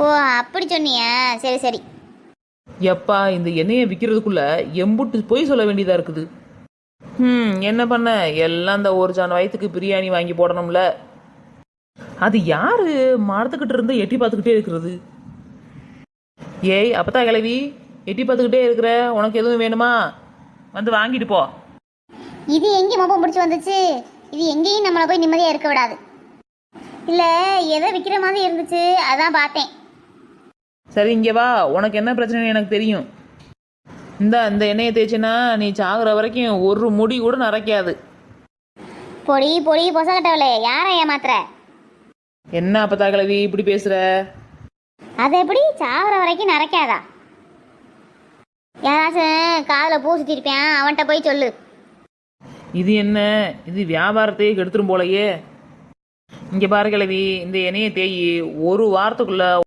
ஓ, அப்படி சொன்னியா? சரி சரி. எப்பா இந்த எண்ணெயை விற்கிறதுக்குள்ள எம்புட்டு போய் சொல்ல வேண்டியதா இருக்குது. என்ன பண்ண, எல்லாம் இந்த ஒரு ஜான் வயிற்றுக்கு பிரியாணி வாங்கி போடணும்ல. அது யாரு மரத்துக்கிட்ட இருந்து எட்டி பார்த்துக்கிட்டே இருக்கிறது? ஏய் அப்பத்தா கிளவி, எட்டி பார்த்துக்கிட்டே இருக்கிற, உனக்கு எதுவும் வேணுமா? வந்து வாங்கிட்டு போ. இது எங்கே மோப்பம் முடிச்சு வந்துச்சு? இது எங்கேயும் நம்மளை போய் நிம்மதியாக இருக்க விடாது. இல்லை, எதை விற்கிற மாதிரி இருந்துச்சு, அதான் பார்த்தேன். சரி இங்கே வா, உனக்கு என்ன பிரச்சனைன்னு எனக்கு தெரியும். இந்த எண்ணெயை தேய்ச்சினா நீ சாகுற வரைக்கும் ஒரு முடி கூட நரைக்காது. பொடி பொடி பொசகட்டவளே, யாரை ஏமாத்துற? என்ன அப்பத்தா கிளவி இப்படி பேசுற? அது எப்படி சாகுற வரைக்கும் நரைக்காதா? யாராச்சும் காதில் பூ சுற்றிருப்பேன், அவன்கிட்ட போய் சொல்லு. இது என்ன, இது வியாபாரத்தையே கெடுத்துரும் போலையே. இங்கே பாரு கிளவி, இந்த எண்ணெயை தேய், ஒரு வாரத்துக்குள்ள